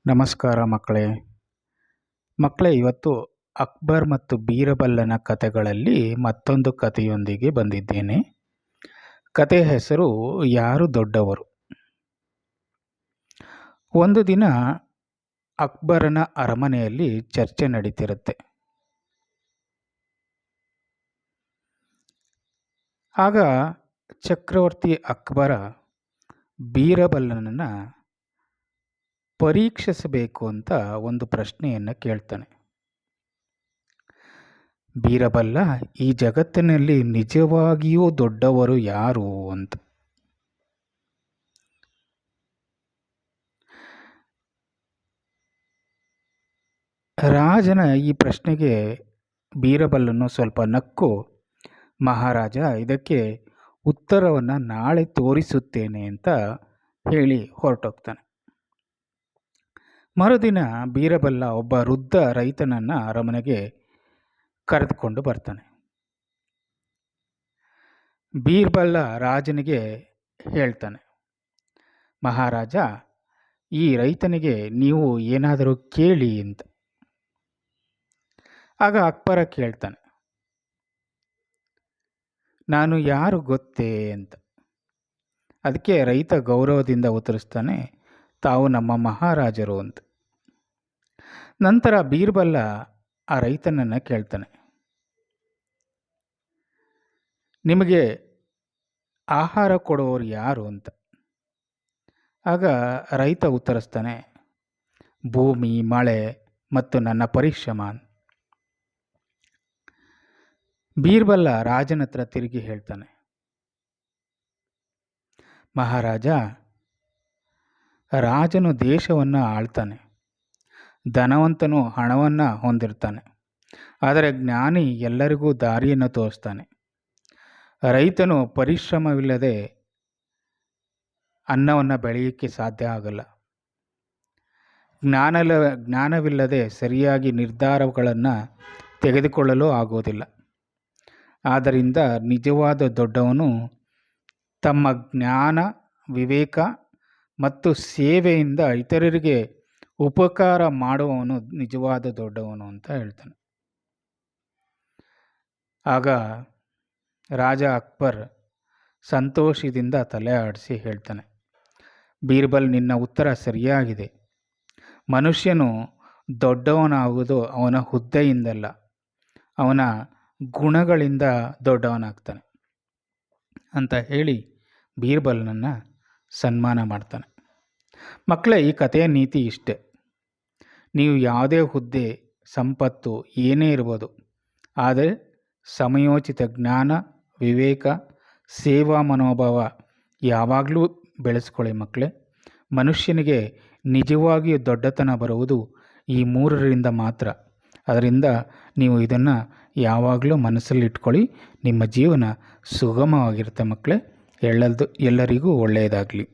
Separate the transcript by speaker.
Speaker 1: ನಮಸ್ಕಾರ ಮಕ್ಕಳೇ. ಇವತ್ತು ಅಕ್ಬರ್ ಮತ್ತು ಬೀರಬಲ್ಲನ ಕಥೆಗಳಲ್ಲಿ ಮತ್ತೊಂದು ಕಥೆಯೊಂದಿಗೆ ಬಂದಿದ್ದೇನೆ. ಕಥೆ ಹೆಸರು ಯಾರು ದೊಡ್ಡವರು. ಒಂದು ದಿನ ಅಕ್ಬರನ ಅರಮನೆಯಲ್ಲಿ ಚರ್ಚೆ ನಡೀತಿರುತ್ತೆ. ಆಗ ಚಕ್ರವರ್ತಿ ಅಕ್ಬರ ಬೀರಬಲ್ಲನನ್ನು ಪರೀಕ್ಷಿಸಬೇಕು ಅಂತ ಒಂದು ಪ್ರಶ್ನೆಯನ್ನು ಕೇಳ್ತಾನೆ. ಬೀರಬಲ್ಲ, ಈ ಜಗತ್ತಿನಲ್ಲಿ ನಿಜವಾಗಿಯೂ ದೊಡ್ಡವರು ಯಾರು ಅಂತ. ರಾಜನ ಈ ಪ್ರಶ್ನೆಗೆ ಬೀರಬಲ್ಲನು ಸ್ವಲ್ಪ ನಕ್ಕು, ಮಹಾರಾಜ, ಇದಕ್ಕೆ ಉತ್ತರವನ್ನು ನಾಳೆ ತೋರಿಸುತ್ತೇನೆ ಅಂತ ಹೇಳಿ ಹೊರಟೋಗ್ತಾನೆ. ಮರುದಿನ ಬೀರಬಲ್ಲ ಒಬ್ಬ ವೃದ್ಧ ರೈತನನ್ನು ಅರಮನೆಗೆ ಕರೆದುಕೊಂಡು ಬರ್ತಾನೆ. ಬೀರ್ಬಲ್ಲ ರಾಜನಿಗೆ ಹೇಳ್ತಾನೆ, ಮಹಾರಾಜ, ಈ ರೈತನಿಗೆ ನೀವು ಏನಾದರೂ ಕೇಳಿ ಅಂತ. ಆಗ ಅಕ್ಬರ ಕೇಳ್ತಾನೆ, ನಾನು ಯಾರು ಗೊತ್ತೇ ಅಂತ. ಅದಕ್ಕೆ ರೈತ ಗೌರವದಿಂದ ಉತ್ತರಿಸ್ತಾನೆ, ತಾವು ನಮ್ಮ ಮಹಾರಾಜರು ಅಂತ. ನಂತರ ಬೀರ್ಬಲ್ಲ ಆ ರೈತನನ್ನು ಕೇಳ್ತಾನೆ, ನಿಮಗೆ ಆಹಾರ ಕೊಡುವವರು ಯಾರು ಅಂತ. ಆಗ ರೈತ ಉತ್ತರಿಸ್ತಾನೆ, ಭೂಮಿ, ಮಳೆ ಮತ್ತು ನನ್ನ ಪರಿಶ್ರಮ. ಬೀರ್ಬಲ್ಲ ರಾಜನ ಹತ್ರ ತಿರುಗಿ ಹೇಳ್ತಾನೆ, ಮಹಾರಾಜ, ರಾಜನು ದೇಶವನ್ನು ಆಳ್ತಾನೆ, ಧನವಂತನು ಹಣವನ್ನು ಹೊಂದಿರ್ತಾನೆ, ಆದರೆ ಜ್ಞಾನಿ ಎಲ್ಲರಿಗೂ ದಾರಿಯನ್ನು ತೋರಿಸ್ತಾನೆ. ರೈತನು ಪರಿಶ್ರಮವಿಲ್ಲದೆ ಅನ್ನವನ್ನು ಬೆಳೆಯೋಕ್ಕೆ ಸಾಧ್ಯ ಆಗಲ್ಲ. ಜ್ಞಾನವಿಲ್ಲದೆ ಸರಿಯಾಗಿ ನಿರ್ಧಾರಗಳನ್ನು ತೆಗೆದುಕೊಳ್ಳಲು ಆಗೋದಿಲ್ಲ. ಆದ್ದರಿಂದ ನಿಜವಾದ ದೊಡ್ಡವನು ತಮ್ಮ ಜ್ಞಾನ, ವಿವೇಕ ಮತ್ತು ಸೇವೆಯಿಂದ ಇತರರಿಗೆ ಉಪಕಾರ ಮಾಡುವವನು ನಿಜವಾದ ದೊಡ್ಡವನು ಅಂತ ಹೇಳ್ತಾನೆ. ಆಗ ರಾಜ ಅಕ್ಬರ್ ಸಂತೋಷದಿಂದ ತಲೆ ಆಡಿಸಿ ಹೇಳ್ತಾನೆ, ಬೀರ್ಬಲ್, ನಿನ್ನ ಉತ್ತರ ಸರಿಯಾಗಿದೆ. ಮನುಷ್ಯನು ದೊಡ್ಡವನಾಗುವುದು ಅವನ ಹುದ್ದೆಯಿಂದಲ್ಲ, ಅವನ ಗುಣಗಳಿಂದ ದೊಡ್ಡವನಾಗ್ತಾನೆ ಅಂತ ಹೇಳಿ ಬೀರ್ಬಲ್ನನ್ನು ಸನ್ಮಾನ ಮಾಡ್ತಾನೆ. ಮಕ್ಕಳೇ, ಈ ಕಥೆಯ ನೀತಿ ಇಷ್ಟೆ. ನೀವು ಯಾವುದೇ ಹುದ್ದೆ, ಸಂಪತ್ತು ಏನೇ ಇರ್ಬೋದು, ಆದರೆ ಸಮಯೋಚಿತ ಜ್ಞಾನ, ವಿವೇಕ, ಸೇವಾ ಮನೋಭಾವ ಯಾವಾಗಲೂ ಬೆಳೆಸ್ಕೊಳ್ಳಿ ಮಕ್ಕಳೇ. ಮನುಷ್ಯನಿಗೆ ನಿಜವಾಗಿಯೂ ದೊಡ್ಡತನ ಬರುವುದು ಈ ಮೂರರಿಂದ ಮಾತ್ರ. ಅದರಿಂದ ನೀವು ಇದನ್ನು ಯಾವಾಗಲೂ ಮನಸ್ಸಲ್ಲಿಟ್ಕೊಳ್ಳಿ. ನಿಮ್ಮ ಜೀವನ ಸುಗಮವಾಗಿರುತ್ತೆ ಮಕ್ಕಳೇ. ಎಲ್ಲರಿಗೂ ಒಳ್ಳೆಯದಾಗಲಿ.